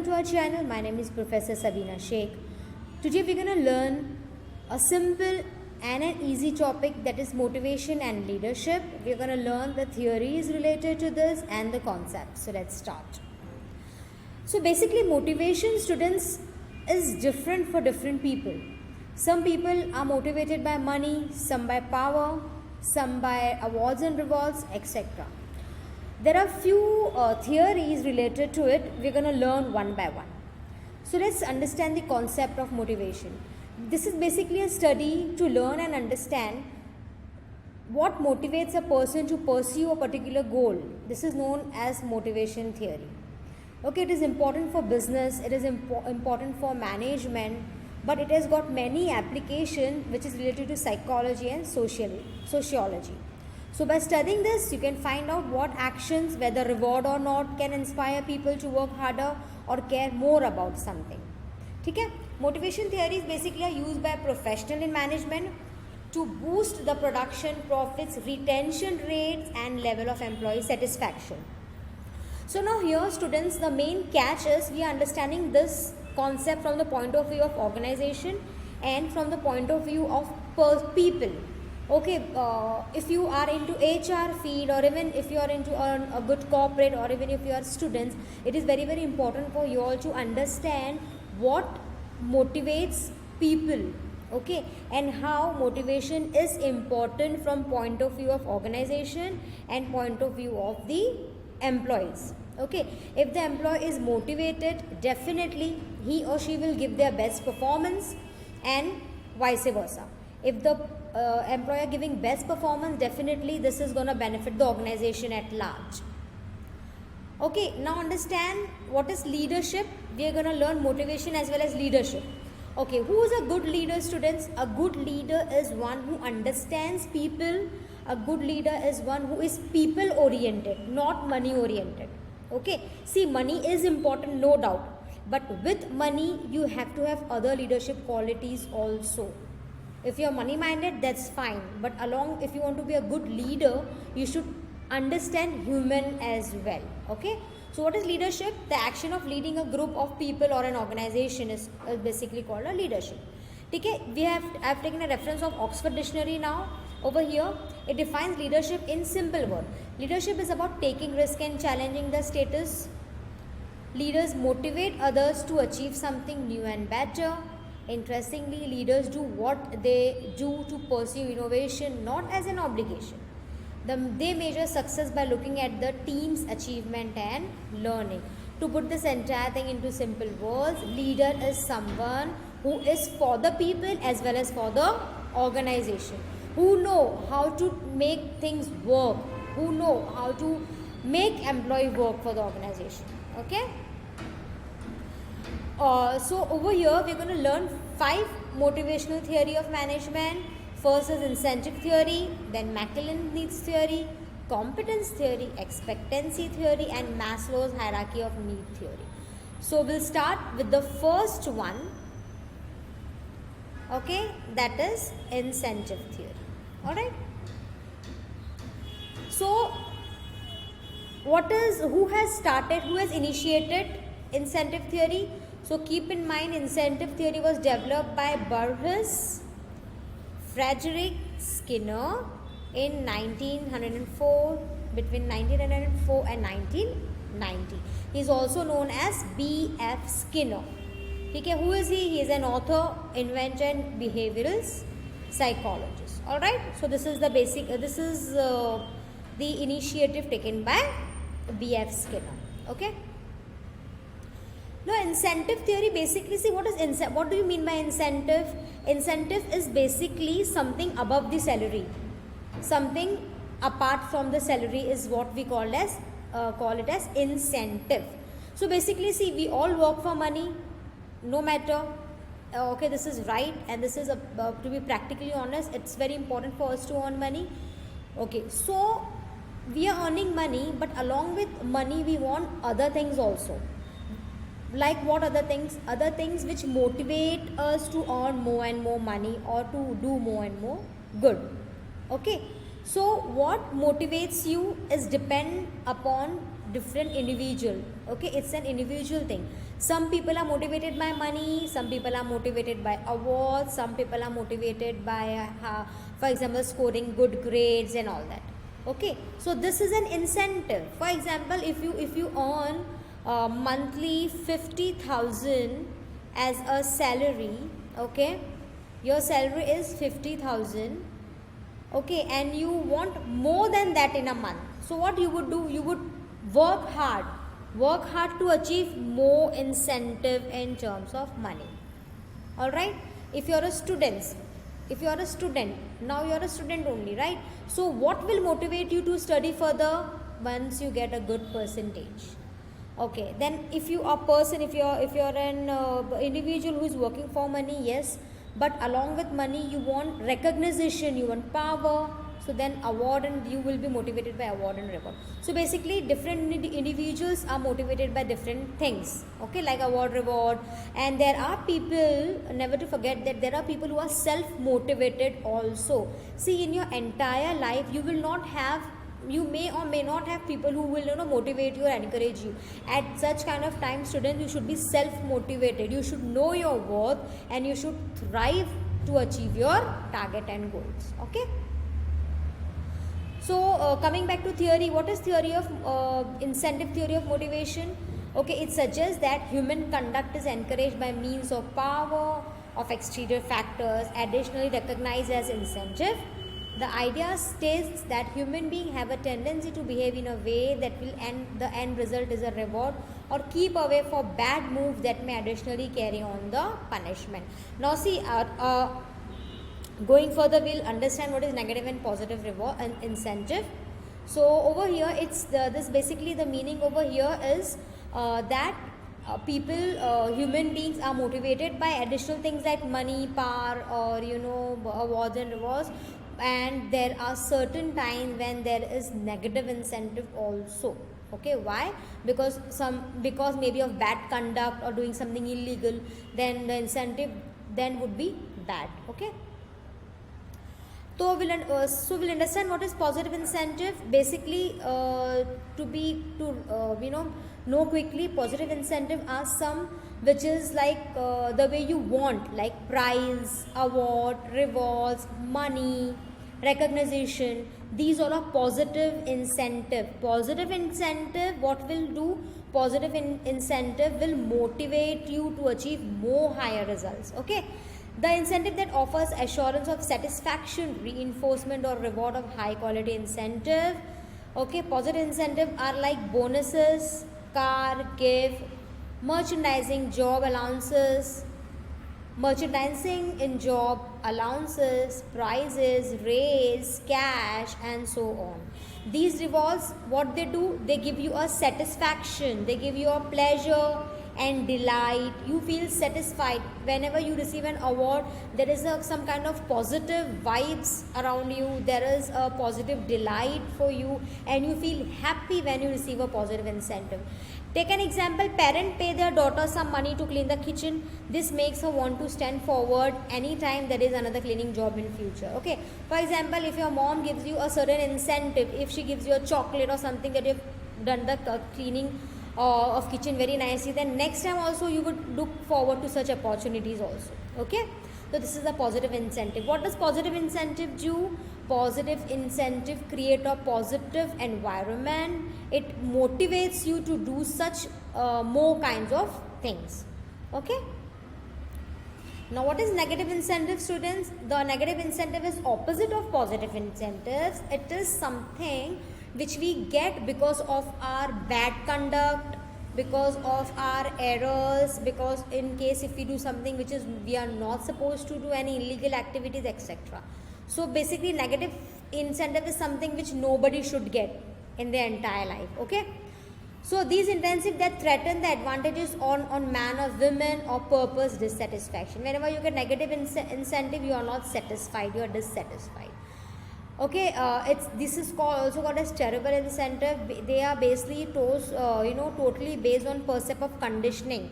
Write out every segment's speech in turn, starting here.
to our channel. My name is Professor Sabina Sheikh. Today we're going to learn a simple and an easy topic, that is motivation and leadership. We're going to learn the theories related to this and the concepts. So let's start. So basically motivation, students, is different for different people. Some people are motivated by money, some by power, some by awards and rewards, etc. There are few theories related to it. We're going to learn one by one. So let's understand the concept of motivation. This is basically a study to learn and understand what motivates a person to pursue a particular goal. This is known as motivation theory. Okay, it is important for business, it is important for management, but it has got many applications which is related to psychology and sociology. So by studying this, you can find out what actions, whether reward or not, can inspire people to work harder or care more about something. Okay? Motivation theories basically are used by professionals in management to boost the production, profits, retention rates and level of employee satisfaction. So now here, students, the main catch is we are understanding this concept from the point of view of organization and from the point of view of people. Okay, if you are into HR field, or even if you are into a good corporate, or even if you are students, it is very, very important for you all to understand what motivates people, okay, and how motivation is important from point of view of organization and point of view of the employees. Okay, if the employee is motivated, definitely he or she will give their best performance, and vice versa. If the employer giving best performance, definitely this is going to benefit the organization at large. Okay, now understand what is leadership. We are going to learn motivation as well as leadership. Okay, who is a good leader, students? A good leader is one who understands people. A good leader is one who is people oriented, not money oriented. Okay, see, money is important, no doubt, but with money you have to have other leadership qualities also. If you are money minded, that's fine, but along, if you want to be a good leader, you should understand human as well. Okay, so what is leadership? The action of leading a group of people or an organization is basically called a leadership. Okay, I've taken a reference of Oxford Dictionary now. Over here, it defines leadership in simple word. Leadership is about taking risk and challenging the status. Leaders motivate others to achieve something new and better. Interestingly, leaders do what they do to pursue innovation, not as an obligation. They measure success by looking at the team's achievement and learning. To put this entire thing into simple words, leader is someone who is for the people as well as for the organization, who know how to make things work, who know how to make employee work for the organization. Okay. So over here we're going to learn 5 motivational theory of management. First is incentive theory, then Maslow's needs theory, competence theory, expectancy theory, and Maslow's hierarchy of need theory. So we'll start with the first one. Okay, that is incentive theory. Alright. So who has initiated incentive theory? So keep in mind, incentive theory was developed by Burrhus Frederick Skinner in 1904, between 1904 and 1990. He is also known as B.F. Skinner. Okay, who is he? He is an author, inventor, and behavioral psychologist. Alright, so this is the basic, the initiative taken by B.F. Skinner. Okay. Now, incentive theory, basically, see, what do you mean by incentive? Incentive is basically something above the salary. Something apart from the salary is what we call it as incentive. So basically, see, we all work for money, no matter. Okay, this is right, and this is to be practically honest, it's very important for us to earn money. Okay, so we are earning money, but along with money, we want other things also. Like what other things? Other things which motivate us to earn more and more money or to do more and more good. Okay. So what motivates you is depend upon different individual. Okay, it's an individual thing. Some people are motivated by money, some people are motivated by awards, some people are motivated by for example scoring good grades and all that. Okay, so this is an incentive. For example, if you earn monthly 50,000 as a salary, okay, your salary is 50,000, okay, and you want more than that in a month. So what you would do, you would work hard to achieve more incentive in terms of money. All right, if you're a student, now you're a student only, right? So what will motivate you to study further? Once you get a good percentage. Okay, then if you're an individual who is working for money, yes, but along with money you want recognition, you want power, so then award, and you will be motivated by award and reward. So basically different individuals are motivated by different things, okay, like award, reward. And there are people, never to forget that there are people who are self-motivated also. See, in your entire life you will not have, you may or may not have people who will motivate you or encourage you. At such kind of time, students, you should be self-motivated. You should know your worth and you should thrive to achieve your target and goals. Okay. So coming back to theory, what is theory of incentive theory of motivation? Okay, it suggests that human conduct is encouraged by means of power, of exterior factors, additionally recognized as incentive. The idea states that human beings have a tendency to behave in a way that will the end result is a reward, or keep away for bad moves that may additionally carry on the punishment. Now see, going further, we'll understand what is negative and positive reward and incentive. So over here, it's this basically the meaning over here is that human beings are motivated by additional things like money, power, or awards and rewards. And there are certain times when there is negative incentive also. Okay, why? Because maybe of bad conduct or doing something illegal, then the incentive then would be bad. Okay. So we'll understand what is positive incentive. Basically, know quickly, positive incentive are some which is like the way you want, like prize, award, rewards, money, recognition. These all are positive incentive. Positive incentive, what will do? Positive incentive will motivate you to achieve more higher results. Okay. The incentive that offers assurance of satisfaction, reinforcement or reward of high quality incentive. Okay, positive incentive are like bonuses, car, gift, merchandising, job allowances, merchandising in job allowances, prizes, raise, cash, and so on. These rewards, what they do, they give you a satisfaction, they give you a pleasure and delight. You feel satisfied whenever you receive an award. There is some kind of positive vibes around you, there is a positive delight for you, and you feel happy when you receive a positive incentive. Take an example, parent pay their daughter some money to clean the kitchen. This makes her want to stand forward anytime there is another cleaning job in future. Okay, for example, if your mom gives you a certain incentive, if she gives you a chocolate or something that you've done the cleaning of kitchen very nicely, then next time also you would look forward to such opportunities also. Okay, so this is a positive incentive. What does positive incentive do? Positive incentive create a positive environment. It motivates you to do such more kinds of things. Okay, now what is negative incentive, students? The negative incentive is opposite of positive incentives. It is something which we get because of our bad conduct, because of our errors, because in case if we do something which is we are not supposed to do, any illegal activities, etc. So basically negative incentive is something which nobody should get in their entire life. Okay, so these incentives that threaten the advantages on man or women or purpose dissatisfaction. Whenever you get negative incentive, you are not satisfied, you are dissatisfied. Okay, this is also called as terrible incentive. They are basically totally based on percept of conditioning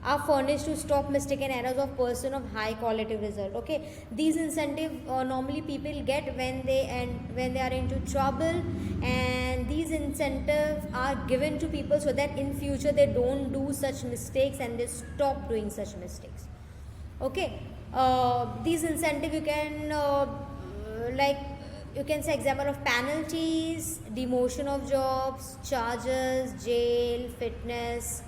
are furnished to stop mistake and errors of person of high quality result. Okay, these incentive normally people get when they are into trouble, and these incentives are given to people so that in future they don't do such mistakes and they stop doing such mistakes. Okay, these incentive you can like you can say example of penalties, demotion of jobs, charges, jail, fitness,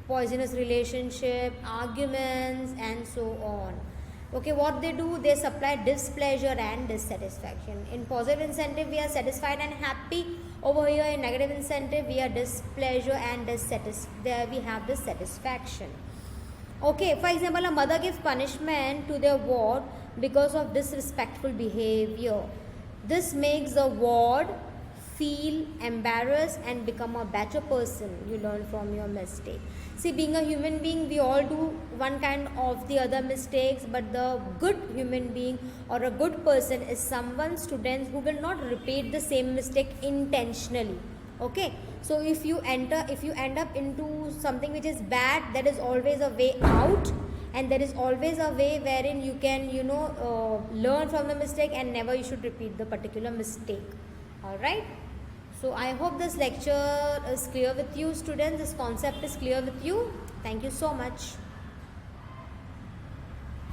poisonous relationship, arguments, and so on. Okay, what they do, they supply displeasure and dissatisfaction. In positive incentive we are satisfied and happy. Over here in negative incentive we are displeasure and there we have dissatisfaction. Okay, for example, a mother gives punishment to their ward because of disrespectful behavior. This makes the ward feel embarrassed and become a better person. You learn from your mistake. See, being a human being, we all do one kind of the other mistakes, but the good human being or a good person is someone, students, who will not repeat the same mistake intentionally. Okay, so if you end up into something which is bad, there is always a way out, and there is always a way wherein you can learn from the mistake, and never you should repeat the particular mistake. All right, so I hope this lecture is clear with you, students. This concept is clear with you. Thank you so much.